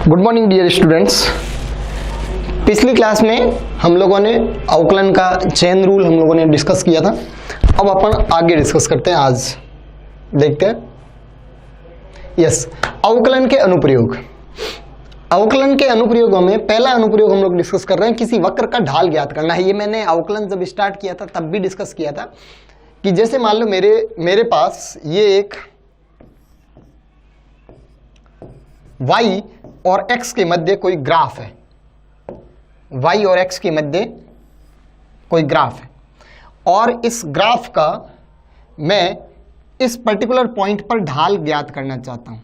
Good morning dear students. पिछली class में हम लोगों ने अवकलन का चेन रूल हम लोगों ने डिस्कस किया था। अब अपन आगे डिस्कस करते हैं। आज देखते हैं यस अवकलन के अनुप्रयोग। अवकलन के अनुप्रयोगों में पहला अनुप्रयोग हम लोग डिस्कस कर रहे हैं, किसी वक्र का ढाल ज्ञात करना है। ये मैंने अवकलन जब स्टार्ट किया था तब भी डिस्कस किया था कि जैसे मान लो मेरे पास ये एक y और x के मध्य कोई ग्राफ है, y और x के मध्य कोई ग्राफ है और इस ग्राफ का मैं इस पर्टिकुलर पॉइंट पर ढाल ज्ञात करना चाहता हूं।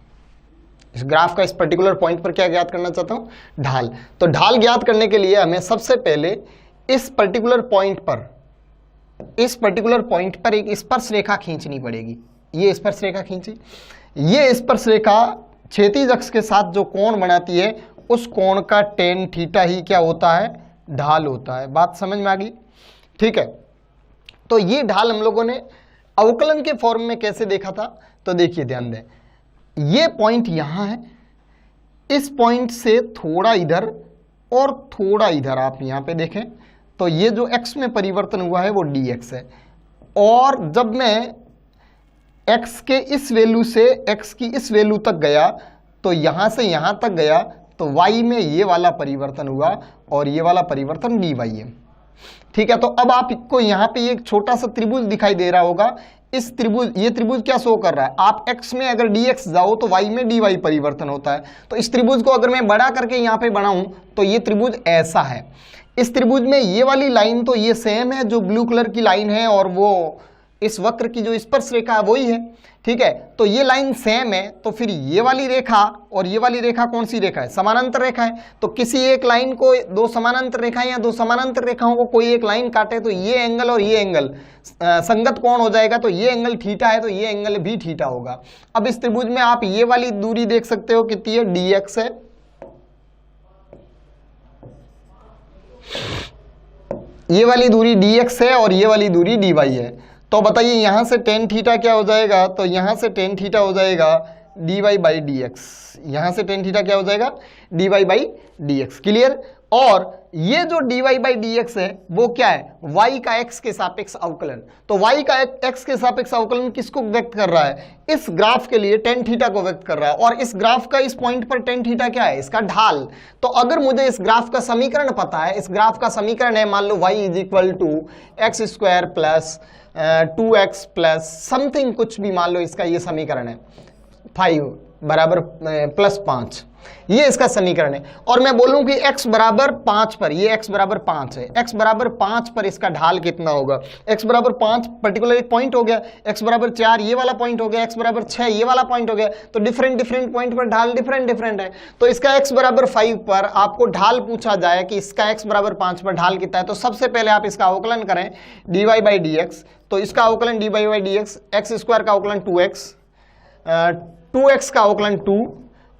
इस ग्राफ का इस पर्टिकुलर पॉइंट पर क्या ज्ञात करना चाहता हूं? ढाल। तो ढाल ज्ञात करने के लिए हमें सबसे पहले इस पर्टिकुलर पॉइंट पर एक स्पर्श रेखा खींचनी पड़ेगी। ये स्पर्श रेखा खींची। ये स्पर्श रेखा क्षैतिज अक्ष के साथ जो कोण बनाती है उस कोण का टेन थीटा ही क्या होता है? ढाल होता है। बात समझ में आ गई? ठीक है। तो ये ढाल हम लोगों ने अवकलन के फॉर्म में कैसे देखा था? तो देखिए, ध्यान दें, ये पॉइंट यहां है, इस पॉइंट से थोड़ा इधर और थोड़ा इधर आप यहां पे देखें तो ये जो x में परिवर्तन हुआ है वो dx है। और जब मैं x के इस वैल्यू से x की इस वैल्यू तक गया तो यहां से यहां तक गया तो y में ये वाला परिवर्तन हुआ और ये वाला परिवर्तन dy है। ठीक है। तो अब आपको यहां पे एक छोटा सा त्रिभुज दिखाई दे रहा होगा। इस त्रिभुज, ये त्रिभुज क्या शो कर रहा है? आप x में अगर dx जाओ तो y में dy परिवर्तन होता है। तो इस त्रिभुज को अगर मैं बड़ा करके यहां पे बनाऊं तो ये त्रिभुज ऐसा है। इस त्रिभुज में ये वाली लाइन तो ये सेम है जो ब्लू कलर की लाइन है और वो इस वक्र की जो स्पर्श रेखा है वही है। ठीक है। तो ये लाइन सेम है तो फिर ये वाली रेखा और ये वाली रेखा कौन सी रेखा है? समानांतर रेखा है। तो किसी एक लाइन को दो समानांतर रेखाएं या दो समानांतर रेखाओं को कोई एक लाइन काटे तो ये एंगल और ये एंगल संगत कोण हो जाएगा। तो ये एंगल थीटा है तो ये एंगल भी थीटा होगा। अब इस त्रिभुज में आप ये वाली दूरी देख सकते हो कितनी है? dx है। ये वाली दूरी dx है और ये वाली दूरी dy है। तो बताइए यहां से टेन थीटा क्या हो जाएगा? तो यहां से टेन थीटा हो जाएगा dy बाई dx। यहां से टेन थीटा क्या हो जाएगा? dy by dx। क्लियर? और ये जो dy बाई dx है वो क्या है? y का x के सापेक्ष अवकलन। तो y का x के सापेक्ष अवकलन किसको व्यक्त कर रहा है? इस ग्राफ के लिए टेन थीटा को व्यक्त कर रहा है। और इस ग्राफ का इस पॉइंट पर टेन थीटा क्या है? इसका ढाल। तो अगर मुझे इस ग्राफ का समीकरण पता है, इस ग्राफ का समीकरण है मान लो y is equal to x square plus 2x plus something, कुछ भी मान लो इसका ये समीकरण है 5 बराबर प्लस 5, ये इसका समीकरण है। और मैं बोलूं कि x बराबर 5 पर, ये x बराबर 5 है, x बराबर 5 पर इसका ढाल कितना होगा? x बराबर 5 पर्टिकुलर एक पॉइंट हो गया, x बराबर 4 ये वाला पॉइंट हो गया, x बराबर 6 ये वाला पॉइंट हो गया। तो डिफरेंट पॉइंट पर ढाल डिफरेंट है। तो इसका x बराबर 5 पर आपको ढाल पूछा जाए कि इसका x बराबर 5 पर ढाल कितना है, तो सबसे पहले आप इसका अवकलन करें dy बाई dx। तो इसका अवकलन dy by dx, x square का अवकलन 2x, 2x का अवकलन 2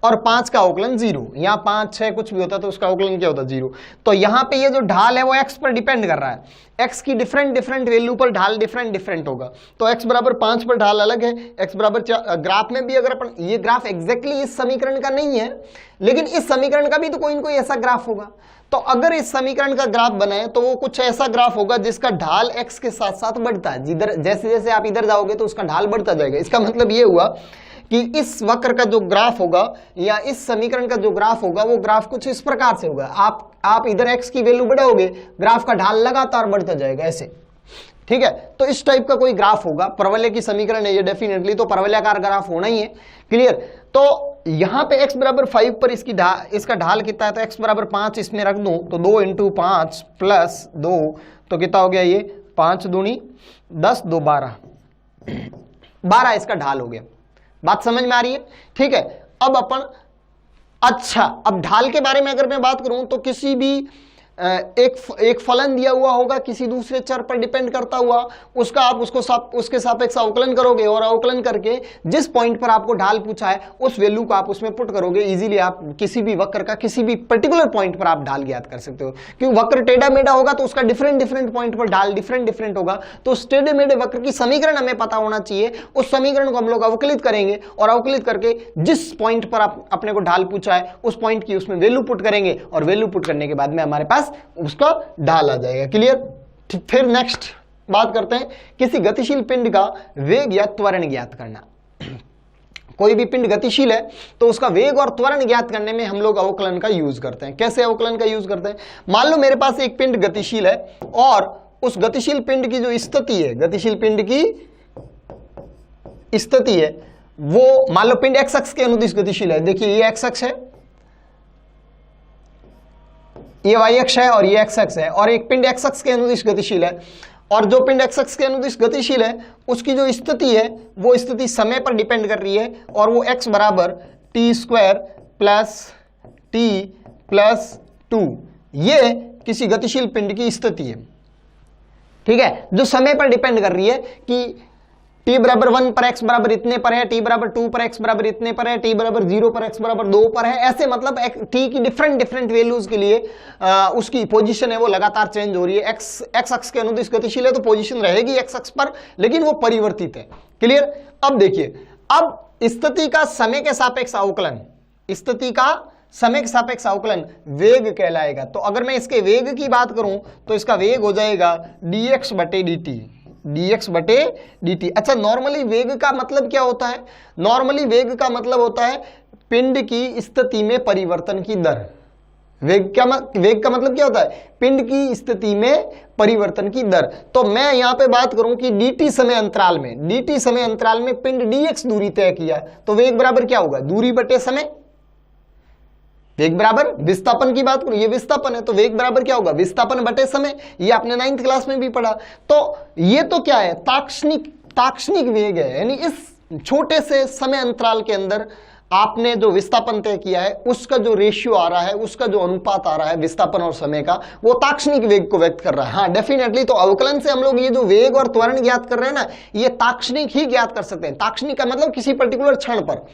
और 5 का अवकलन 0। यहाँ 5 6 कुछ भी होता तो उसका अवकलन क्या होता? 0। तो यहाँ पे ये जो ढाल है वो x पर डिपेंड कर रहा है। x की डिफरेंट वैल्यू पर ढाल डिफरेंट होगा। तो x बराबर 5 पर ढाल अलग है, x बराबर 4। ग्राफ में भी अगर अपन, ये ग्राफ एग्जैक्टली इस समीकरण का नहीं है लेकिन इस समीकरण का भी तो कोई न कोई ऐसा ग्राफ होगा। तो अगर इस समीकरण का ग्राफ बनाए तो वो कुछ ऐसा ग्राफ होगा जिसका ढाल x के साथ साथ बढ़ता है। जिधर जैसे जैसे आप इधर जाओगे तो उसका ढाल बढ़ता जाएगा। इसका मतलब ये हुआ कि इस वक्र का जो ग्राफ होगा या इस समीकरण का जो ग्राफ होगा वो ग्राफ कुछ इस प्रकार से होगा। आप इधर x की वैल्यू बढ़ाओगे, ग्राफ का ढाल लगातार बढ़ता जाएगा ऐसे। ठीक है। तो इस टाइप का कोई ग्राफ होगा। परवलय की समीकरण है ये डेफिनेटली, तो परवलयाकार ग्राफ होना ही है। क्लियर? तो यहां पे x बराबर 5 पर इसका ढाल कितना है? तो x बराबर 5 इसमें रख दूं तो 2 इंटू 5 प्लस 2 तो कितना हो गया? ये 5 दूनी 10 2 12 इसका ढाल हो गया। बात समझ में आ रही है? ठीक है। अब अपन, अच्छा, अब ढाल के बारे में अगर मैं बात करूं तो किसी भी एक फलन दिया हुआ होगा किसी दूसरे चर पर डिपेंड करता हुआ, उसका आप उसके सापेक्ष अवकलन करोगे और अवकलन करके जिस पॉइंट पर आपको ढाल पूछा है उस वैल्यू को आप उसमें पुट करोगे। इजीली आप किसी भी वक्र का किसी भी पर्टिकुलर पॉइंट पर आप ढाल ज्ञात कर सकते हो, क्योंकि वक्र टेढ़ा मेढ़ा होगा तो उसका डिफरेंट पॉइंट पर ढाल डिफरेंट होगा। तो उस टेढ़े मेढ़े वक्र की समीकरण हमें पता होना चाहिए, उस समीकरण को हम लोग अवकलित करेंगे और अवकलित करके जिस पॉइंट पर अपने को ढाल पूछा है उस पॉइंट की उसमें वैल्यू पुट करेंगे और वैल्यू पुट करने के बाद में हमारे पास उसका ढाल आ जाएगा। क्लियर। फिर नेक्स्ट बात करते हैं किसी गतिशील पिंड का वेग या त्वरण ज्ञात करना। कोई भी पिंड गतिशील है तो उसका वेग और त्वरण ज्ञात करने में हम लोग अवकलन का यूज करते हैं। कैसे अवकलन का यूज करते हैं? मान लो मेरे पास एक पिंड गतिशील है और उस गतिशील पिंड की जो स्थिति है, गतिशील पिंड की स्थिति है वो मान लो पिंड एक्स अक्ष के अनुदिश गतिशील है। देखिए ये एक्स अक्ष है, ये वाई अक्ष है और ये एक्स अक्ष है, और एक पिंड एक्स अक्ष के अनुदिश गतिशील है। और जो पिंड एक्स अक्ष के अनुदिश गतिशील है उसकी जो स्थिति है वो स्थिति समय पर डिपेंड कर रही है और वो x बराबर T square plus T plus 2, ये किसी गतिशील पिंड की स्थिति है। ठीक है, जो समय पर डिपेंड कर रही है कि t बराबर 1 पर x बराबर इतने पर है, t बराबर 2 पर x बराबर इतने पर है, t बराबर 0 पर x बराबर 2 पर है। ऐसे मतलब t की डिफरेंट वैल्यूज के लिए उसकी पोजीशन है वो लगातार चेंज हो रही है। x अक्ष के अनुदिश गतिशील है तो पोजीशन रहेगी x अक्ष पर, लेकिन वो परिवर्तित है। क्लियर। अब देखिए, अब स्थिति का समय के सापेक्ष अवकलन, स्थिति का समय के सापेक्ष अवकलन वेग कहलाएगा। तो अगर मैं इसके वेग की बात करूं तो इसका वेग हो जाएगा dx बटे dt, dx बटे dt। अच्छा, नॉर्मली वेग का मतलब क्या होता है? नॉर्मली वेग का मतलब होता है पिंड की स्थिति में परिवर्तन की दर। वेग का मतलब क्या होता है? पिंड की स्थिति में परिवर्तन की दर। तो मैं यहां पे बात करूं कि dt समय अंतराल में, dt समय अंतराल में पिंड dx दूरी तय किया तो वेग बराबर क्या होगा? दूरी बटे समय। वेग बराबर विस्थापन की बात करूं, ये विस्थापन है तो वेग बराबर क्या होगा? विस्थापन बटे समय। ये आपने 9th क्लास में भी पढ़ा। तो ये तो क्या है? ताक्षणिक वेग है, यानी इस छोटे से समय अंतराल के अंदर आपने जो विस्थापन तय किया है उसका जो रेशियो आ रहा है, उसका जो अनुपात आ रहा है विस्थापन और समय का, वो ताक्षणिक वेग को व्यक्त कर रहा है। हाँ डेफिनेटली। तो अवकलन से हम लोग ये जो वेग और त्वरण ज्ञात कर रहे हैं ना, ये ताक्षणिक ही ज्ञात कर सकते हैं। ताक्षणिक का मतलब किसी पर्टिकुलर क्षण पर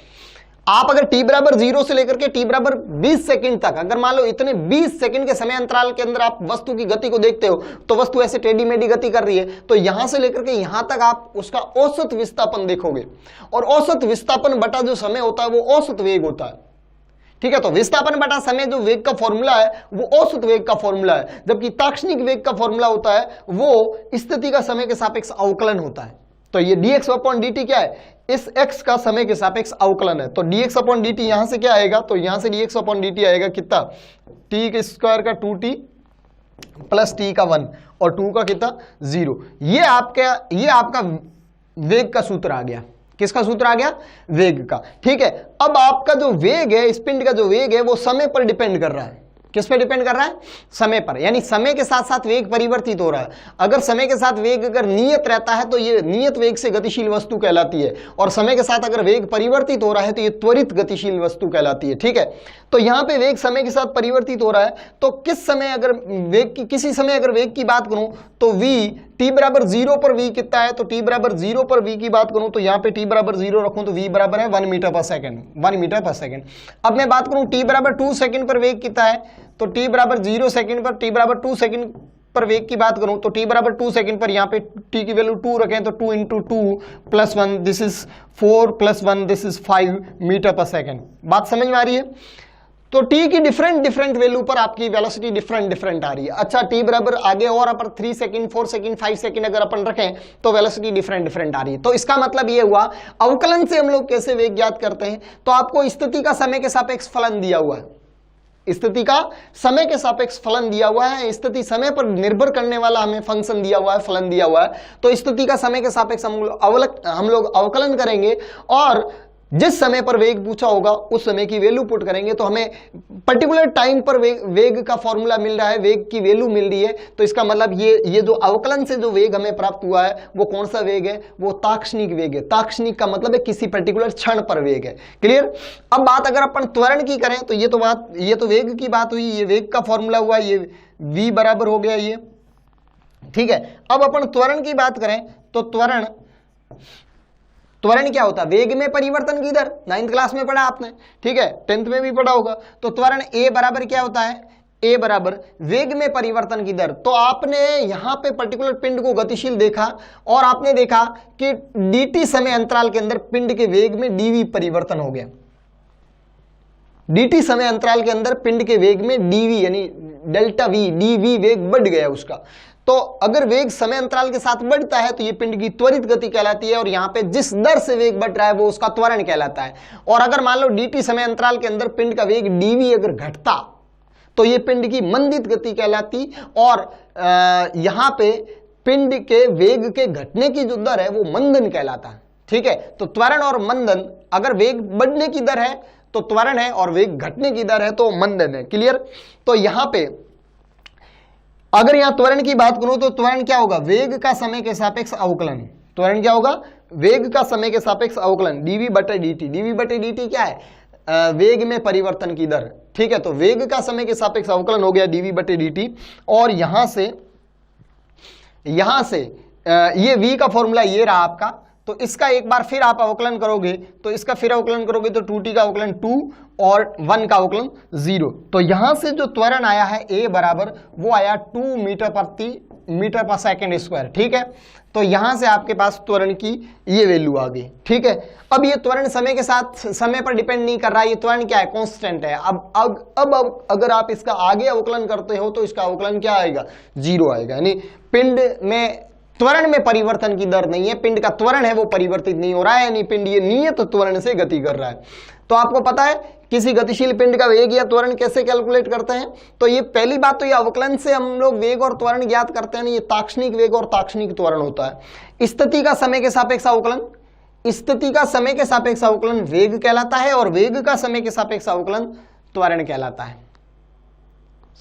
आप अगर t बराबर 0 से लेकर के t बराबर 20 सेकंड तक, अगर मान लो इतने 20 सेकंड के समय अंतराल के अंदर आप वस्तु की गति को देखते हो तो वस्तु ऐसे टेढ़ी मेढ़ी गति कर रही है, तो यहां से लेकर के यहां तक आप उसका औसत विस्थापन देखोगे और औसत विस्थापन बटा जो समय होता है वो औसत वेग होता है। ठीक है, तो विस्थापन बटा समय जो वेग का फॉर्मूला है वो औसत वेग का फॉर्मूला है, जबकि ताक्षणिक वेग का फॉर्मूला होता है वो स्थिति का समय के सापेक्ष अवकलन होता है। तो ये dx अपॉन dt क्या है? इस x का समय के सापेक्ष अवकलन है। तो dx अपॉन dt यहां से क्या आएगा? तो यहां से dx अपॉन dt आएगा कितना? t के स्क्वायर का 2t प्लस t का 1 और 2 का कितना? 0। ये आपका वेग का सूत्र आ गया। किसका सूत्र आ गया? वेग का। ठीक है, अब आपका जो वेग है, इस पिंड का जो वेग है वो समय पर डिपेंड कर रहा है। किस पे डिपेंड कर रहा है? समय पर। यानी समय के साथ साथ वेग परिवर्तित हो रहा है। अगर समय के साथ वेग अगर नियत रहता है तो ये नियत वेग से गतिशील वस्तु कहलाती है, और समय के साथ अगर वेग परिवर्तित हो रहा है तो ये त्वरित गतिशील वस्तु कहलाती है। ठीक है, तो यहाँ पे वेग समय के साथ परिवर्तित हो रहा है, तो किसी समय अगर वेग की बात करूं तो v t बराबर 0 पर v कितना है? तो t बराबर 0 पर v की बात करूं तो यहाँ पे t बराबर 0 रखूं तो v बराबर है 1 मीटर पर सेकेंड। अब मैं बात करूं t बराबर 2 सेकेंड पर वेग कितना है? तो t बराबर 0 सेकेंड पर, t बराबर 2 सेकेंड पर वेग की बात करूं तो t बराबर 2 सेकेंड पर यहाँ पे t की वैल्यू 2 रखें तो 2 into 2 plus 1 this is 4 plus 1 this is 5 metre per second. बात समझ में आ रही है? तो t की डिफरेंट वैल्यू पर आपकी वेलोसिटी डिफरेंट आ रही है। अच्छा, t बराबर आगे और अपन 3 सेकंड 4 सेकंड 5 सेकंड अगर अपन रखें तो वेलोसिटी डिफरेंट आ रही है। तो इसका मतलब ये हुआ अवकलन से हम लोग कैसे वेग ज्ञात करते हैं? तो आपको स्थिति का समय के सापेक्ष फलन दिया हुआ है, स्थिति का समय के सापेक्ष फलन दिया हुआ है, स्थिति समय पर निर्भर करने वाला हमें फंक्शन दिया हुआ है, फलन दिया हुआ है। तो स्थिति का समय के सापेक्ष हम लोग अवकलन करेंगे और जिस समय पर वेग पूछा होगा उस समय की वैल्यू पुट करेंगे तो हमें पर्टिकुलर टाइम पर वेग का फॉर्मूला मिल रहा है, वेग की वैल्यू मिल रही है। तो इसका मतलब ये जो अवकलन से जो वेग हमें प्राप्त हुआ है वो कौन सा वेग है? वो ताक्षणिक वेग है। ताक्षणिक का मतलब है किसी पर्टिकुलर क्षण पर वेग है। क्लियर। अब बात अगर अपन त्वरण की करें तो ये तो वेग की बात हुई, ये वेग का फॉर्मूला हुआ, ये v बराबर हो गया ये, ठीक है। अब अपन त्वरण की बात करें तो त्वरण क्या होता है? वेग में परिवर्तन की दर, 9th क्लास में पढ़ा आपने, ठीक है, 10th में भी पढ़ा होगा। तो त्वरण a बराबर क्या होता है? a बराबर वेग में परिवर्तन की दर। तो आपने यहां पे पर्टिकुलर पिंड को गतिशील देखा और आपने देखा कि dt समय अंतराल के अंदर पिंड के वेग में dv परिवर्तन हो गया। dt समय अंतराल के अंदर पिंड के वेग में dv यानी डेल्टा v dv वेग बढ़ गया उसका। तो अगर वेग समय अंतराल के साथ बढ़ता है तो ये पिंड की त्वरित गति कहलाती है, और यहां पे जिस दर से वेग बढ़ रहा है वो उसका त्वरण कहलाता है। और अगर मान लो dt समय अंतराल के अंदर पिंड का वेग dv अगर घटता तो ये पिंड की मंदित गति कहलाती, और यहां पे पिंड के वेग के घटने की जो दर है वो मंदन कहलाता है, ठीक है। तो त्वरण और मंदन, अगर वेग बढ़ने की दर है तो त्वरण है और वेग घटने की दर है तो मंदन है। क्लियर? तो यहां पे अगर यहां त्वरण की बात करूं तो त्वरण क्या होगा? वेग का समय के सापेक्ष अवकलन। त्वरण क्या होगा? वेग का समय के सापेक्ष अवकलन, dv बटे dt। dv बटे dt क्या है? वेग में परिवर्तन की दर, ठीक है। तो वेग का समय के सापेक्ष अवकलन हो गया dv बटे dt, और यहां से ये v का फॉर्मूला ये रहा आपका। तो इसका एक बार फिर आप अवकलन करोगे तो इसका फिर अवकलन करोगे तो 2t का अवकलन 2 और 1 का अवकलन 0। तो यहां से जो त्वरण आया है a बराबर वो आया 2 मीटर पर सेकंड स्क्वायर, ठीक है। तो यहां से आपके पास त्वरण की ये वैल्यू आ गई, ठीक है। अब ये त्वरण समय के साथ, समय पर डिपेंड नहीं कर रहा है, ये त्वरण क्या है? कांस्टेंट है। अब अगर आप इसका आगे अवकलन करते हो तो इसका अवकलन क्या आएगा? 0 आएगा। यानी पिंड में त्वरण में परिवर्तन की दर नहीं है, पिंड का त्वरण है वो परिवर्तित नहीं हो रहा है, यानी पिंड ये नियत त्वरण से गति कर रहा है। तो आपको पता है किसी गतिशील पिंड का वेग या त्वरण कैसे कैलकुलेट करते हैं? तो ये पहली बात तो ये अवकलन से हम लोग वेग और त्वरण ज्ञात करते हैं, ये ताक्षणिक वेग और ताक्षणिक त्वरण होता है। स्थिति का समय के सापेक्ष अवकलन, स्थिति का समय के सापेक्ष अवकलन वेग कहलाता है, और वेग का समय के सापेक्ष अवकलन त्वरण कहलाता है।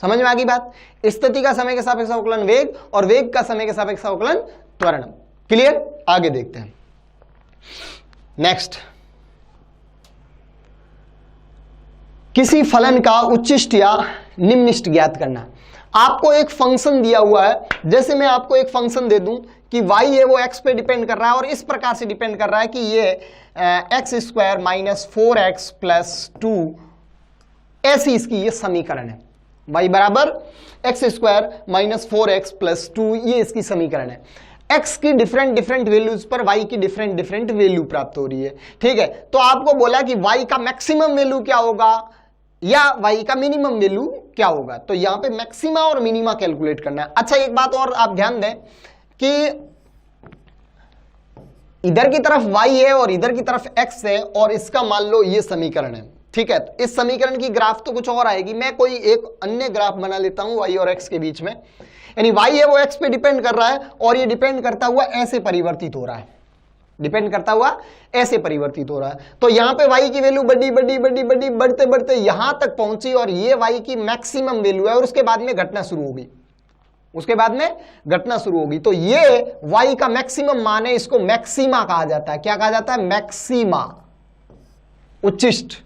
समझ में आ गई बात? स्थिति का समय के सापेक्ष अवकलन वेग और वेग का समय के सापेक्ष अवकलन त्वरण। क्लियर? आगे देखते हैं। नेक्स्ट, किसी फलन का उच्चिष्ट या निम्निष्ट ज्ञात करना। आपको एक फंक्शन दिया हुआ है, जैसे मैं आपको एक फंक्शन दे दूं कि y है वो x पे डिपेंड कर रहा है, और इस प्रकार से डिपेंड कर रहा है कि ये x square minus 4x plus 2, ऐसी इसकी ये समीकरण है। y बराबर x square minus 4x plus 2, ये इसकी समीकरण है। x की डिफरेंट वैल्यूज पर y की डिफरेंट वैल्यू प्राप्त हो रही है, ठीक है। तो आपको बोला कि y का मैक्सिमम वैल्यू क्या होगा या y का मिनिमम वैल्यू क्या होगा। तो यहां पे मैक्सिमा और मिनिमा कैलकुलेट करना है। अच्छा, एक बात और आप ध्यान दें कि इधर की तरफ y है और इधर की तरफ x है, और इसका मान लो ये समीकरण है, ठीक है। तो इस समीकरण की ग्राफ तो कुछ और आएगी, मैं कोई एक अन्य ग्राफ बना लेता हूं y और x के बीच में। यानी y है वो x पे डिपेंड कर रहा है, और ये डिपेंड करता हुआ ऐसे परिवर्तित हो रहा है, डिपेंड करता हुआ ऐसे परिवर्तित हो रहा है। तो यहां पे y की वैल्यू बढ़ी बढ़ते बढ़ते यहां तक पहुंची, और ये y की मैक्सिमम वैल्यू है, और उसके बाद में घटना शुरू होगी, उसके बाद में घटना शुरू होगी। तो ये y का मैक्सिमम मान है, इसको मैक्सिमा कहा जाता है। क्या कहा जाता है? मैक्सिमा, उच्चिष्ट।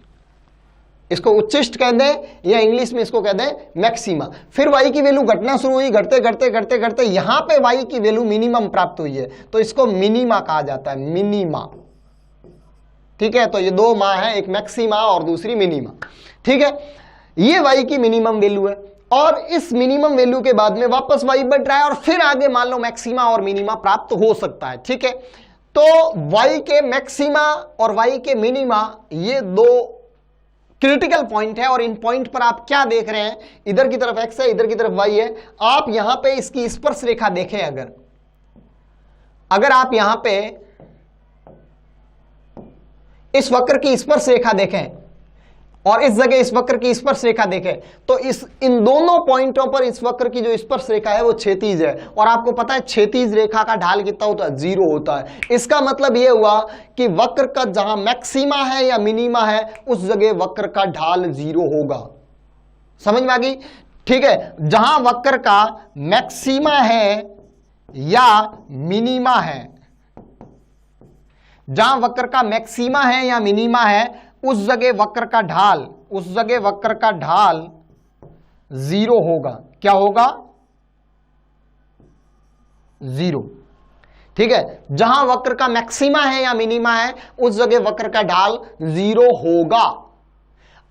इसको उच्चिष्ट कह दें या इंग्लिश में इसको कह दें मैक्सिमा। फिर y की वैल्यू घटना शुरू हुई, घटते यहां पे y की वैल्यू मिनिमम प्राप्त हुई है, तो इसको मिनिमा कहा जाता है, मिनिमा, ठीक है। तो ये दो मान है, एक मैक्सिमा और दूसरी मिनिमा, ठीक है। ये y की मिनिमम वैल्यू है, और इस मिनिमम वैल्यू के बाद में वापस y बढ़ रहा है, और फिर आगे मान लो मैक्सिमा और मिनिमा प्राप्त हो सकता है, ठीक है। तो y के मैक्सिमा और y के मिनिमा ये दो क्रिटिकल पॉइंट है, और इन पॉइंट पर आप क्या देख रहे हैं? इधर की तरफ x है, इधर की तरफ y है। आप यहां पे इसकी स्पर्श रेखा देखें, अगर आप यहां पे इस वक्र की स्पर्श रेखा देखें और इस जगह इस वक्र की स्पर्श रेखा देखें, तो इन दोनों पॉइंटों पर इस वक्र की जो स्पर्श रेखा है वो क्षैतिज है, और आपको पता है क्षैतिज रेखा का ढाल कितना होता है? 0 होता है। इसका मतलब यह हुआ कि वक्र का जहां मैक्सिमा है या मिनिमा है उस जगह वक्र का ढाल 0 होगा। समझ में आ गई? ठीक है। जहां वक्र का मैक्सिमा है या मिनिमा है, जहां वक्र का मैक्सिमा है या मिनिमा है, उस जगह वक्र का ढाल 0 होगा। क्या होगा? 0। ठीक है, जहां वक्र का मैक्सिमा है या मिनिमा है उस जगह वक्र का ढाल 0 होगा।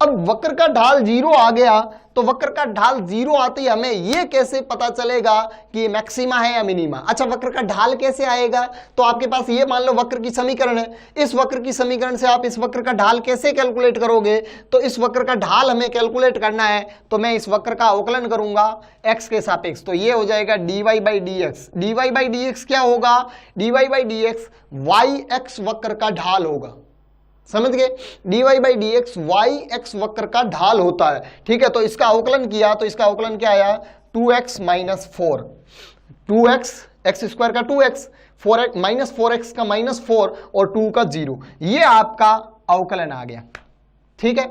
अब वक्र का ढाल 0 आ गया तो वक्र का ढाल 0 आते ही हमें यह कैसे पता चलेगा कि मैक्सिमा है या मिनिमा? अच्छा, वक्र का ढाल कैसे आएगा? तो आपके पास ये मान लो वक्र की समीकरण है, इस वक्र की समीकरण से आप इस वक्र का ढाल कैसे कैलकुलेट करोगे? तो इस वक्र का ढाल हमें कैलकुलेट करना है तो मैं इस वक्र का अवकलन करूंगा x के सापेक्ष, तो ये हो जाएगा dy by d x. dy by d x क्या होगा? dy by d x y x वक्र का ढाल होगा। समझ गए? dy by d x y x वक्र का ढाल होता है। ठीक है, तो इसका अवकलन किया तो इसका अवकलन क्या आया? 2x minus 4, 2x x square का 2x, 4x माइनस 4x का माइनस 4 और 2 का 0, ये आपका अवकलन आ गया। ठीक है,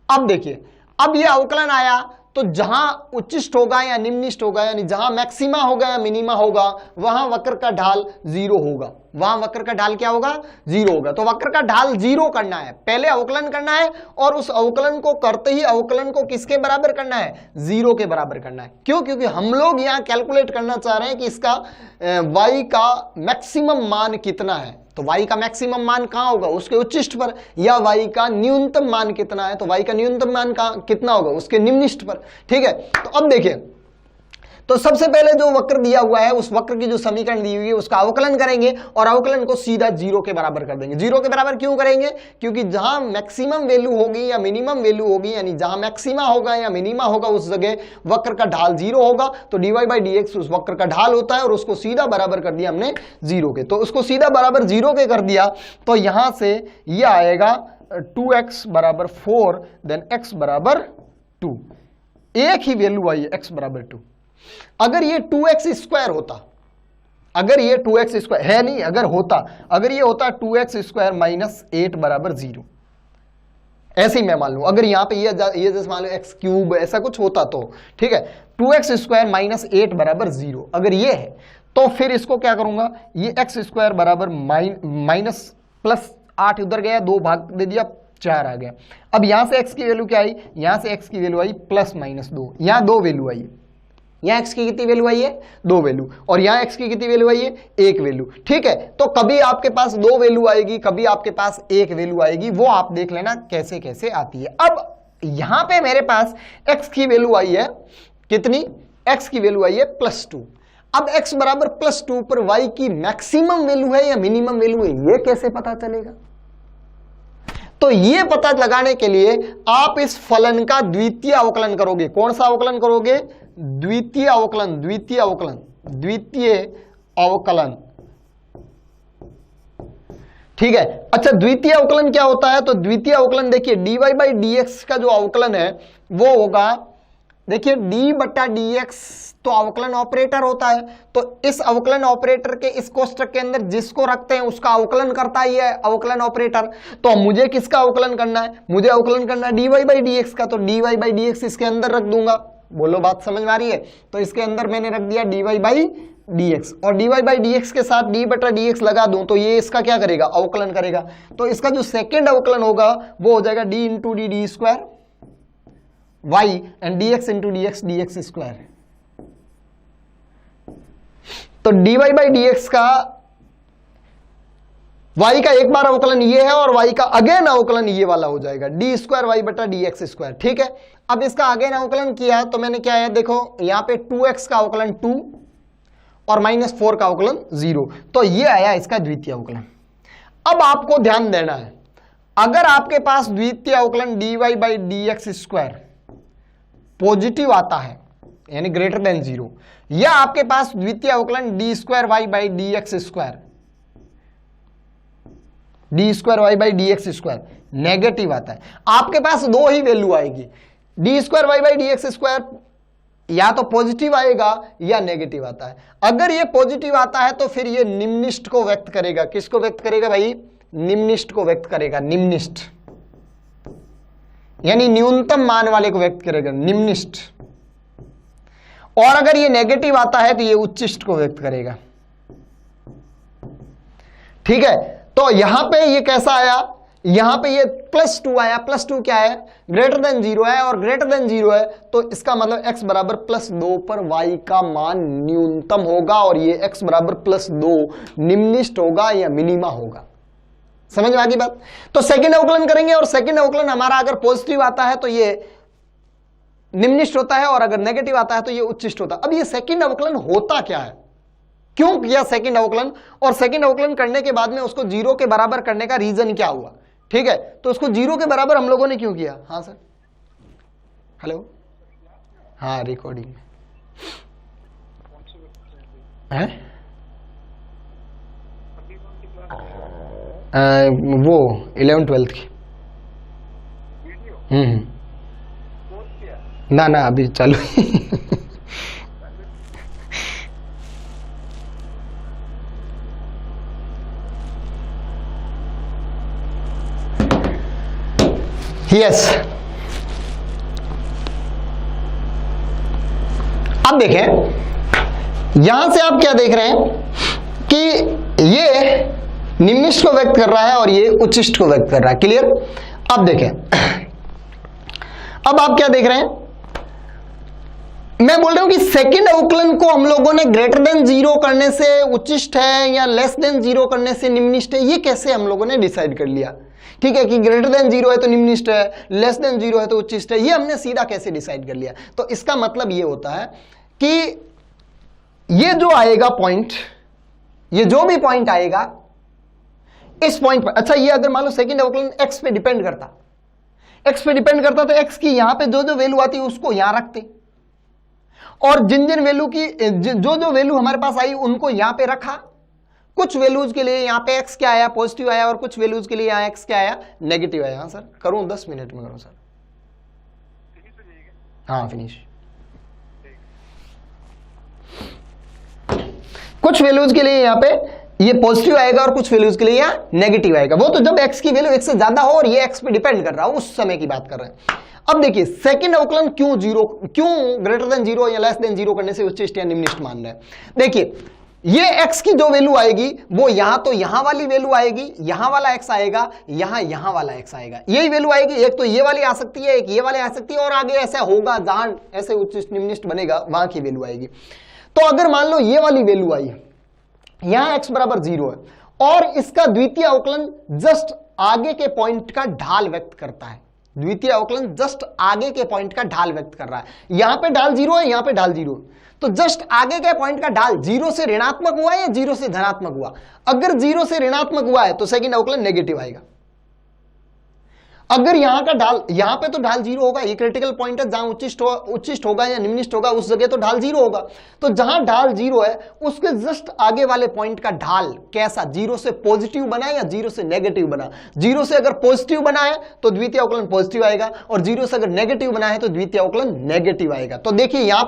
अब देखिए, अब ये अवकलन आया तो जहां उच्चिष्ट होगा या निम्निष्ट होगा, यानी जहां मैक्सिमा होगा या मिनिमा होगा, वहां वक्र का ढाल 0 होगा। वहां वक्र का ढाल क्या होगा? 0 होगा। तो वक्र का ढाल 0 करना है, पहले अवकलन करना है और उस अवकलन को करते ही अवकलन को किसके बराबर करना है? 0 के बराबर करना है। क्यों? क्योंकि हम लोग यहां कैलकुलेट करना चाह रहे हैं कि इसका y का मैक्सिमम मान कितना है। तो y का मैक्सिमम मान कहां होगा? उसके उच्चिष्ट पर। या y का न्यूनतम मान कितना है? तो y का न्यूनतम मान कितना होगा? उसके निम्निष्ट पर। ठीक है, तो अब देखिए, तो सबसे पहले जो वक्र दिया हुआ है उस वक्र की जो समीकरण दी हुई है उसका अवकलन करेंगे और अवकलन को सीधा 0 के बराबर कर देंगे। 0 के बराबर क्यों करेंगे? क्योंकि जहां मैक्सिमम वैल्यू होगी या मिनिमम वैल्यू होगी, यानी जहां मैक्सिमा होगा या मिनिमा होगा उस जगह वक्र का ढाल 0 होगा। तो dy बाई डी एक्स उस वक्र का ढाल होता है और उसको सीधा बराबर कर दिया हमने 0 के। तो उसको सीधा बराबर 0 के कर दिया तो यहां से यह आएगा 2x बराबर 4 देन x बराबर 2। एक ही वैल्यू आई है, x बराबर 2। अगर ये 2x स्क्वायर होता, अगर ये 2x स्क्वायर है नहीं, अगर होता, अगर ये होता 2x स्क्वायर माइनस 8 बराबर 0, ऐसे ही मैं मान लूं, अगर यहां पे ये जैसे मान लो x क्यूब ऐसा कुछ होता तो ठीक है, 2x स्क्वायर माइनस 8 बराबर 0 अगर ये है तो फिर इसको क्या करूंगा? ये x स्क्वायर बराबर माइनस प्लस 8 उधर गया, 2 भाग दे दिया, 4 आ गया। अब यहां से x की वैल्यू क्या आई? यहां से x की वैल्यू आई प्लस माइनस 2, यहां 2 वैल्यू आई। यहां x की कितनी वैल्यू आई है? 2 वैल्यू। और यहां x की कितनी वैल्यू आई है? 1 वैल्यू। ठीक है, तो कभी आपके पास 2 वैल्यू आएगी, कभी आपके पास 1 वैल्यू आएगी, वो आप देख लेना कैसे कैसे आती है। अब यहां पे मेरे पास x की वैल्यू आई है कितनी? x की वैल्यू आई है +2। अब x बराबर +2 पर y की मैक्सिमम वैल्यू है या मिनिमम वैल्यू है, ये कैसे पता चलेगा? तो ये पता लगाने के लिए आप इस फलन का द्वितीय अवकलन करोगे। कौन सा अवकलन करोगे? द्वितीय अवकलन, द्वितीय अवकलन, द्वितीय अवकलन। ठीक है, अच्छा द्वितीय अवकलन क्या होता है? तो द्वितीय अवकलन देखिए dy बाई डी एक्स का जो अवकलन है वो होगा, देखिए d बटा डी एक्स तो अवकलन ऑपरेटर होता है, तो इस अवकलन ऑपरेटर के इस कोष्ठक के अंदर जिसको रखते हैं उसका अवकलन करता ही है अवकलन ऑपरेटर। तो मुझे किसका अवकलन करना है? मुझे अवकलन करना है dy बाई डी एक्स का, तो dy बाई डी एक्स इसके अंदर रख दूंगा। बोलो बात समझ में आ रही है? तो इसके अंदर मैंने रख दिया dy बाई डी एक्स, और dy बाई डी एक्स के साथ d बटा डी एक्स लगा दूं तो ये इसका क्या करेगा? अवकलन करेगा। तो इसका जो सेकेंड अवकलन होगा वो हो जाएगा d into D square y and dx into dx square. तो dy बाई डी एक्स का y का एक बार अवकलन ये है और y का अगेन अवकलन ये वाला हो जाएगा डी स्क्वायर वाई बटा डी एक्स स्क्वायर। ठीक है, अब इसका अगेन अवकलन किया तो मैंने क्या है, देखो यहां पे 2x का अवकलन 2 और -4 का अवकलन 0, तो ये आया इसका द्वितीय अवकलन। अब आपको ध्यान देना है, अगर आपके पास द्वितीय अवकलन dy by d x square positive आता है यानी ग्रेटर देन 0, या आपके पास द्वितीय अवकलन d square y by d x square, d square y by d x square negative आता है, आपके पास 2 ही वैल्यू आएगी। D square y by d x square या तो पॉजिटिव आएगा या नेगेटिव आता है। अगर ये पॉजिटिव आता है तो फिर ये निम्निष्ट को व्यक्त करेगा। किसको व्यक्त करेगा भाई? निम्निष्ट को व्यक्त करेगा। निम्निष्ट यानी न्यूनतम मान वाले को व्यक्त करेगा, निम्निष्ट। और अगर ये नेगेटिव आता है तो ये उच्चिष्ट को व्यक्त करेगा। ठीक है, तो यहां पे ये कैसा आया? यहां पे ये +2 आया, +2 क्या है, ग्रेटर देन 0 है, और ग्रेटर देन 0 है तो इसका मतलब x बराबर +2 पर y का मान न्यूनतम होगा, और ये x बराबर +2 निम्निष्ट होगा या मिनिमा होगा। समझ में आ गई बात? तो सेकंड अवकलन करेंगे, और सेकंड अवकलन हमारा अगर पॉजिटिव आता है तो ये निम्निष्ट होता है, और अगर नेगेटिव आता है तो ये उच्चिष्ट होता है। अब ये सेकंड अवकलन होता क्या है, क्यों किया सेकंड अवकलन, और सेकंड अवकलन करने के बाद में उसको 0 के बराबर करने का रीजन क्या हुआ, ठीक है, तो उसको 0 के बराबर हम लोगों ने क्यों किया। हाँ सर, हेलो, हाँ रिकॉर्डिंग में है वो 11th-12th की ना ना अभी चालू यस। अब देखें यहां से आप क्या देख रहे हैं कि ये निम्निष्ट को व्यक्त कर रहा है और ये उच्चिष्ट को व्यक्त कर रहा है। क्लियर? अब देखें, अब आप क्या देख रहे हैं, मैं बोल रहा हूं कि सेकंड अवकलन को हम लोगों ने ग्रेटर देन 0 करने से उच्चिष्ट है या लेस देन 0 करने से निम्निष्ट है, ये कैसे हम लोगों ने डिसाइड कर लिया, ठीक है, कि ग्रेटर देन 0 है तो निम्निष्ट है, लेस देन 0 है तो उच्चिष्ट है, ये हमने सीधा कैसे डिसाइड कर लिया। तो इसका मतलब ये होता है कि ये जो आएगा पॉइंट, ये जो भी पॉइंट आएगा इस पॉइंट पर, अच्छा ये अगर मान लो सेकंड अवकलन x पे डिपेंड करता, x पे डिपेंड करता तो x की यहां पे जो जो वैल्यू आती है उसको यहां रखते, और जिन जिन वैल्यू की जो जो वैल्यू हमारे पास आई उनको यहां पे रखा। कुछ वैल्यूज के लिए यहां पे x क्या आया, पॉजिटिव आया, और कुछ वैल्यूज के लिए यहां x क्या आया, नेगेटिव आया। हाँ सर, करूं 10 मिनट में करूं सर? हाँ फिनिश। कुछ वैल्यूज के लिए यहां पे ये पॉजिटिव आएगा और कुछ वैल्यूज के लिए यहां नेगेटिव आएगा, वो तो जब x की वैल्यू x से ज्यादा हो और ये x पे डिपेंड कर रहा हो उस समय की बात कर रहे हैं। अब देखिए सेकंड अवकलन क्यों ग्रेटर देन 0 या लेस देन 0 करने से उच्चिष्ट या निम्निष्ट मान रहे हैं। देखिए ये x की जो वैल्यू आएगी वो यहां तो यहां वाली वैल्यू आएगी, यहां वाला x आएगा, यहां वाला x आएगा, यही वैल्यू आएगी। एक तो ये वाली आ सकती है, एक ये वाली आ सकती है, और आगे ऐसा होगा जहां ऐसे उच्चिष्ट निम्निष्ट बनेगा वहां की वैल्यू आएगी। तो अगर मान लो ये वाली वैल्यू आई, यहां x बराबर 0 है और इसका द्वितीय अवकलन जस्ट आगे के पॉइंट का ढाल व्यक्त करता है, द्वितीय अवकलन जस्ट आगे के पॉइंट का ढाल व्यक्त कर रहा है। यहां पे ढाल 0 है, यहां पे ढाल 0, तो जस्ट आगे के पॉइंट का ढाल 0 से ऋणात्मक हुआ है या 0 से धनात्मक हुआ। अगर 0 से ऋणात्मक हुआ है तो सेकंड अवकलन नेगेटिव आएगा। अगर यहां का ढाल, यहां पे तो ढाल 0 होगा, ये क्रिटिकल पॉइंट है, जहां उच्चिष्ट होगा या निम्निष्ट होगा उस जगह तो ढाल 0 होगा। तो जहां ढाल 0 है उसके जस्ट आगे वाले पॉइंट का ढाल कैसा, 0 से पॉजिटिव बना है या 0 से नेगेटिव बना। 0 से अगर पॉजिटिव बना है तो द्वितीय अवकलन पॉजिटिव आएगा, और 0 से अगर नेगेटिव बना है तो द्वितीय अवकलन नेगेटिव आएगा। तो देखिए यहां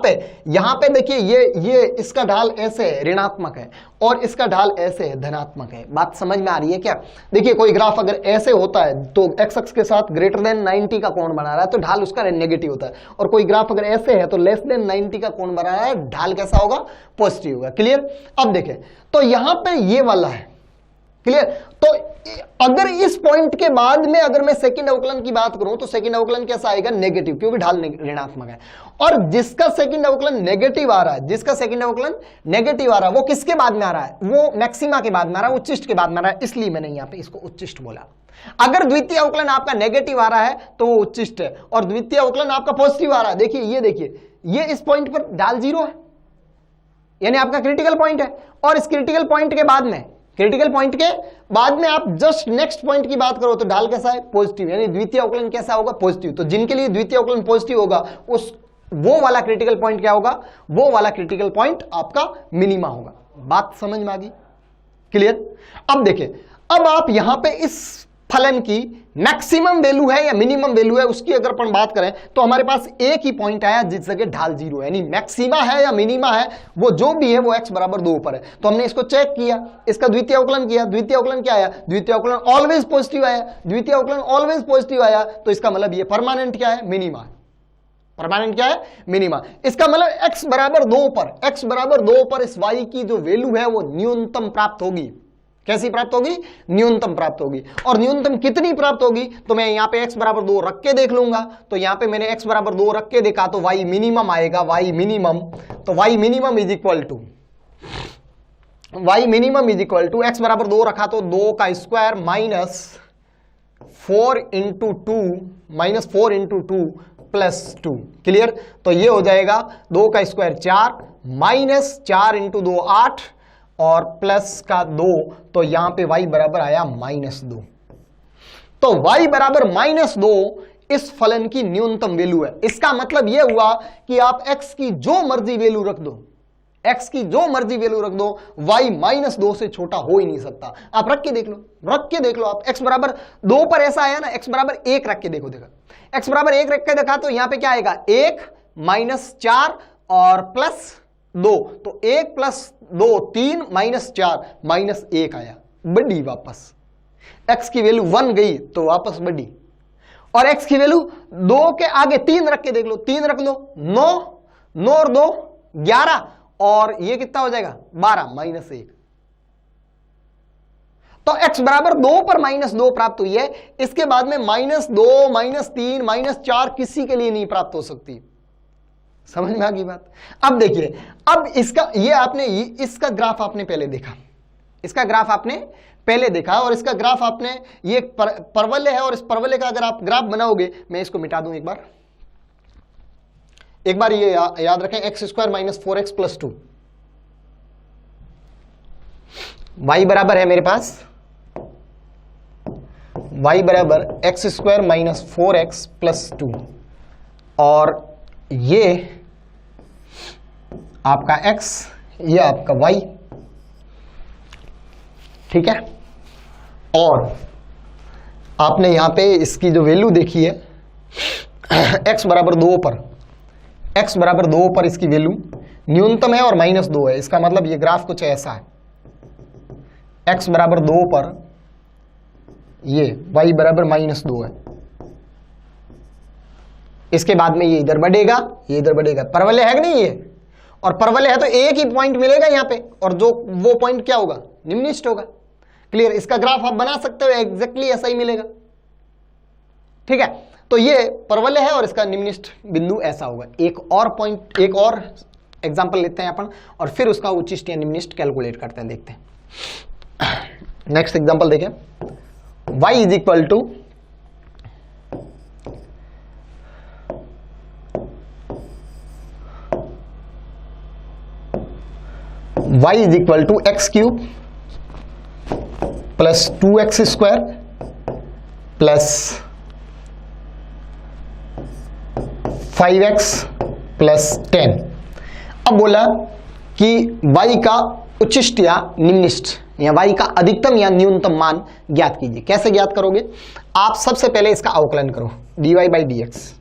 पे देखिए ये इसका ढाल ऐसे ऋणात्मक है और इसका ढाल ऐसे है धनात्मक है। बात समझ में आ रही है क्या? देखिए कोई ग्राफ अगर ऐसे होता है तो x अक्ष के साथ ग्रेटर देन 90 का कोण बना रहा है तो ढाल उसका नेगेटिव होता है, और कोई ग्राफ अगर ऐसे है तो लेस देन 90 का कोण बना रहा है, ढाल कैसा होगा, पॉजिटिव होगा। क्लियर? अब देखें तो यहां पे ये वाला है, क्लियर? तो अगर इस पॉइंट के बाद में अगर मैं सेकंड अवकलन की बात करूं तो सेकंड अवकलन कैसा आएगा, नेगेटिव, क्योंकि ढाल ऋणात्मक है। और जिसका सेकंड अवकलन नेगेटिव आ रहा है, जिसका सेकंड अवकलन नेगेटिव आ रहा है वो किसके बाद में आ रहा है, वो मैक्सिमा के बाद में आ रहा है, उच्चिष्ट के बाद में आ रहा है, इसलिए मैंने यहां पे इसको उच्चिष्ट बोला। अगर द्वितीय अवकलन आपका नेगेटिव आ रहा है तो वो उच्चिष्ट है, और द्वितीय अवकलन आपका पॉजिटिव आ रहा है, देखिए ये इस पॉइंट पर ढाल 0 है, यानी आपका क्रिटिकल पॉइंट है, और इस क्रिटिकल पॉइंट के बाद में आप जस्ट नेक्स्ट पॉइंट की बात करो तो ढाल कैसा है, पॉजिटिव, यानी द्वितीय अवकलन कैसा होगा, पॉजिटिव। तो जिनके लिए द्वितीय अवकलन पॉजिटिव होगा वो वाला क्रिटिकल पॉइंट क्या होगा, वो वाला क्रिटिकल पॉइंट आपका मिनिमा होगा। बात समझ में आ गई? क्लियर? अब देखिए, अब आप यहां पे इस फलन की मैक्सिमम वैल्यू है या मिनिमम वैल्यू है उसकी अगर अपन बात करें तो हमारे पास एक ही पॉइंट आया जिस जगह ढाल 0 है, यानी मैक्सिमा है या मिनिमा है, वो जो भी है वो x बराबर 2 पर है। तो हमने इसको चेक किया, इसका द्वितीय अवकलन किया, द्वितीय अवकलन क्या आया, द्वितीय अवकलन ऑलवेज पॉजिटिव आया, द्वितीय अवकलन ऑलवेज पॉजिटिव आया, तो इसका मतलब ये परमानेंट क्या है, मिनिमा। परमानेंट क्या है, मिनिमा। इसका मतलब x बराबर 2 पर इस y की जो वैल्यू है वो न्यूनतम प्राप्त होगी। कैसी प्राप्त होगी? न्यूनतम प्राप्त होगी। और न्यूनतम कितनी प्राप्त होगी? तो मैं यहां पे x बराबर 2 रख के देख लूंगा। तो यहां पे मैंने x बराबर 2 रख के देखा तो y मिनिमम आएगा, y मिनिमम। तो y minimum is equal to x बराबर 2 रखा तो 2 का square minus 4 into 2 plus 2। Clear? तो ये हो जाएगा 2 का स्क्वायर 4 माइनस 4 इंटू 2 8 और प्लस का 2। तो यहां पे y बराबर आया -2। तो y बराबर -2 इस फलन की न्यूनतम वैल्यू है। इसका मतलब यह हुआ कि आप x की जो मर्जी वैल्यू रख दो, x की जो मर्जी वैल्यू रख दो, y -2 से छोटा हो ही नहीं सकता। आप रख के देख लो, आप x बराबर 2 पर ऐसा आया ना, x बराबर 1 रख के देखो, x बराबर 1 रख के देखा तो यहां पे क्या आएगा? 1 -4 और प्लस 2। तो 1 प्लस 2 3 -4 -1 आया, बढ़ी वापस। x की वैल्यू 1 गई तो वापस बढ़ी। और x की वैल्यू 2 के आगे 3 रख के देख लो, 3 रख लो, 9 और 2 11 और ये कितना हो जाएगा? 12 -1। तो x बराबर 2 पर -2 प्राप्त हुई है। इसके बाद में -2 -3 -4 किसी के लिए नहीं प्राप्त हो सकती। समझ में आ गई बात? अब देखिए, अब इसका ग्राफ आपने पहले देखा, और इसका ग्राफ आपने, ये परवलय है और इस परवलय का अगर आप ग्राफ बनाओगे, मैं इसको मिटा दूं एक बार ये याद रखें, x² - 4x + 2। y बराबर है मेरे पास, y बराबर x² - 4x + 2 और ये आपका x, ये आपका y। ठीक है? और आपने यहां पे इसकी जो वैल्यू देखी है x बराबर 2 पर इसकी वैल्यू न्यूनतम है और -2 है। इसका मतलब ये ग्राफ कुछ ऐसा है, x बराबर 2 पर ये y बराबर -2 है। इसके बाद में ये इधर बढ़ेगा, ये इधर बढ़ेगा। परवलय है कि नहीं ये? और परवलय है तो एक ही पॉइंट मिलेगा यहां पे, और जो वो पॉइंट क्या होगा? निम्नलिखित होगा। क्लियर? इसका ग्राफ आप बना सकते हो, एग्जैक्टली ऐसा ही मिलेगा। ठीक है? तो ये परवलय है और इसका निम्नलिखित बिंदु ऐसा होगा। एक और एग्जांपल लेते हैं अपन, और फिर उसका उच्चिष्ट या निम्नलिखित कैलकुलेट करते हैं, देखते हैं। नेक्स्ट एग्जांपल देखें, y is equal to x³ plus 2x² plus 5x plus 10। अब बोला कि y का उच्चिष्ट या निम्नलिखित, या y का अधिकतम या न्यूनतम मान ज्ञात कीजिए। कैसे ज्ञात करोगे? आप सबसे पहले इसका अवकलन करो, dy/dx,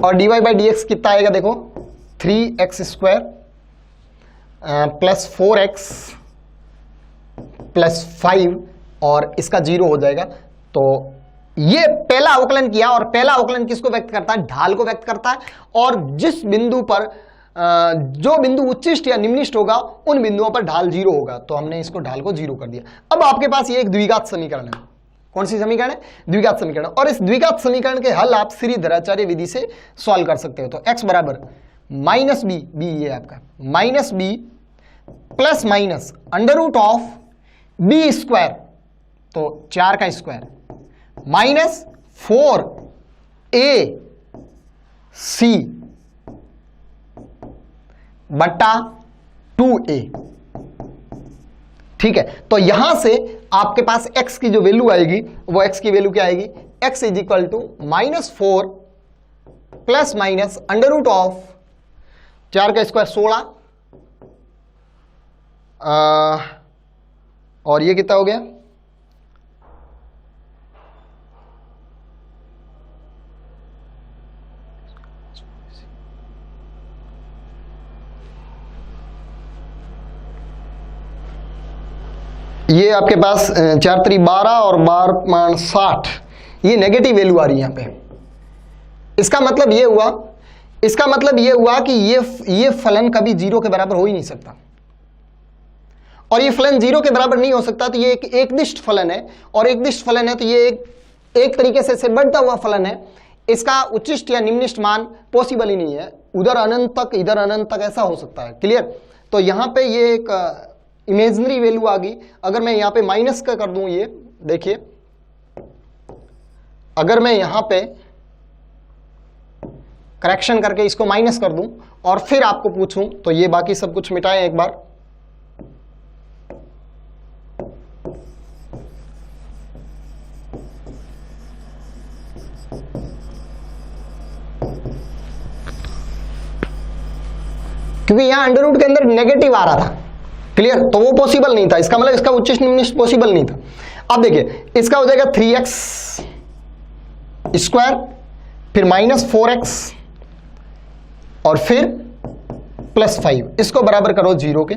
और dy/dx कितना आएगा? देखो 3x² प्लस 4x प्लस 5 और इसका 0 हो जाएगा। तो ये पहला अवकलन किया, और पहला अवकलन किसको व्यक्त करता है? ढाल को व्यक्त करता है। और जिस बिंदु पर जो बिंदु उच्चिष्ट या निम्नलिखित होगा, उन बिंदुओं पर ढाल 0 होगा। तो हमने इसको ढाल को 0 कर दिया। अब आपके पास ये एक द्विघात समीकरण है। कौन सी समीकरण है? द्विघात समीकरण। और इस द्विघात समीकरण के हल आप श्रीधराचार्य विधि से सॉल्व कर सकते हो। तो x बराबर -b, ये आपका -b प्लस माइनस √b², तो 4 का स्क्वायर माइनस 4ac बट्टा 2a। ठीक है? तो यहां से आपके पास x की जो वैल्यू आएगी, वो x की वैल्यू क्या आएगी? x is equal to -4 plus minus √4 का स्क्वायर 16 और ये कितना हो गया? ये आपके पास 4 3 12 और 12 60, ये नेगेटिव वैल्यू आ रही है यहां पे। इसका मतलब ये हुआ कि ये फलन कभी 0 के बराबर हो ही नहीं सकता। और ये फलन 0 के बराबर नहीं हो सकता, तो ये एक एकनिष्ठ फलन है, और एकनिष्ठ फलन है तो ये एक तरीके से बढ़ता हुआ फलन है, इसका उच्चिष्ट या निम्निष्ठ मान पॉसिबल ही नहीं है, उधर अनंत तक इधर अनंत तक ऐसा हो सकता है। क्लियर? तो यहां पे ये एक इमेजिनरी वैल्यू आ गई। अगर मैं यहां पे माइनस का कर दूं, ये देखिए, अगर मैं यहां पे करेक्शन करके इसको माइनस कर दूं और फिर आपको पूछूं, तो ये बाकी सब कुछ मिटाएं एक बार। क्योंकि यहां अंडर रूट के अंदर नेगेटिव आ रहा था। क्लियर? तो वो पॉसिबल नहीं था, इसका मतलब इसका उच्चिष्ट निम्निष्ठ पॉसिबल नहीं था। अब देखिए, इसका हो जाएगा 3x स्क्वायर, फिर -4x और फिर +5। इसको बराबर करो 0 के,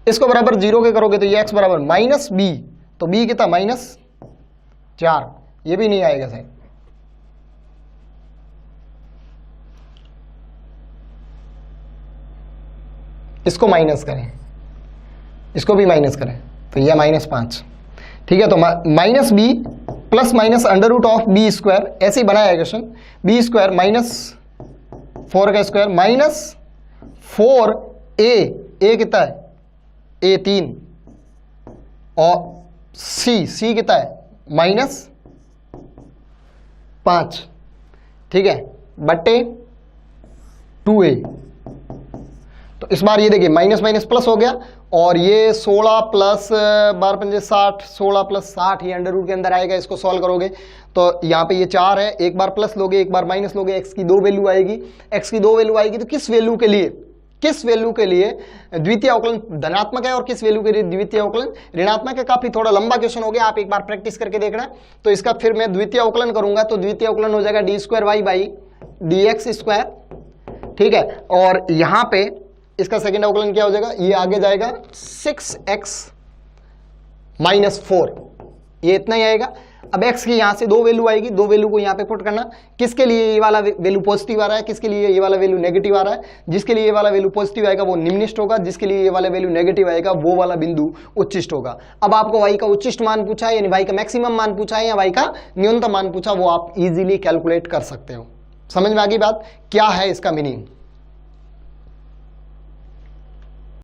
इसको बराबर 0 के करोगे तो ये x बराबर -b, तो b कितना -4, ये भी नहीं आएगा सही। इसको माइनस करें, इसको भी माइनस करें, तो यह -5। ठीक है, तो -b plus minus under root of B square, ऐसे ही बनाया क्वेश्चन, बी स्क्वायर -4 का स्क्वायर -4a कितना है, a 3, और c कितना है -5। ठीक है, बटे 2a। तो इस बार ये देखिए माइनस माइनस प्लस हो गया, और ये 16 प्लस 12 पंजे 60, 16 प्लस 60 ये अंडर रूट के अंदर आएगा। इसको सॉल्व करोगे तो यहाँ पे ये 4 है, एक बार प्लस लोगे एक बार माइनस लोगे, x की 2 वैल्यू आएगी। x की 2 वैल्यू आएगी तो किस वैल्यू के लिए द्वितीय अवकलन धनात्मक है और किस वैल्यू के लिए द्वितीय अवकलन ऋणात्मक है। काफी थोड़ा लंबा क्वेश्चन हो गया, आप एक बार प्रैक्टिस करके देखना। तो इसका फिर मैं द्वितीय अवकलन करूंगा, तो द्वितीय अवकलन हो जाएगा d2y/dx²। ठीक है, और यहां पे इसका सेकंड अवकलन क्या हो जाएगा, ये आगे जाएगा 6x - 4, ये इतना ही आएगा। अब x की यहां से 2 वैल्यू आएगी, 2 वैल्यू को यहां पे पुट करना, किसके लिए ये वाला वैल्यू पॉजिटिव आ रहा है, किसके लिए ये वाला वैल्यू नेगेटिव आ रहा है। जिसके लिए ये वाला वैल्यू पॉजिटिव आएगा वो निम्निष्ठ होगा, जिसके लिए ये वाला वैल्यू नेगेटिव आएगा वो वाला बिंदु उच्चिष्ट होगा। अब आपको y का उच्चिष्ट मान पूछा है, यानी y का मैक्सिमम मान पूछा है या y का न्यूनतम मान पूछा, वो आप इजीली कैलकुलेट कर सकते हो। समझ में आ गई बात, क्या है इसका मीनिंग।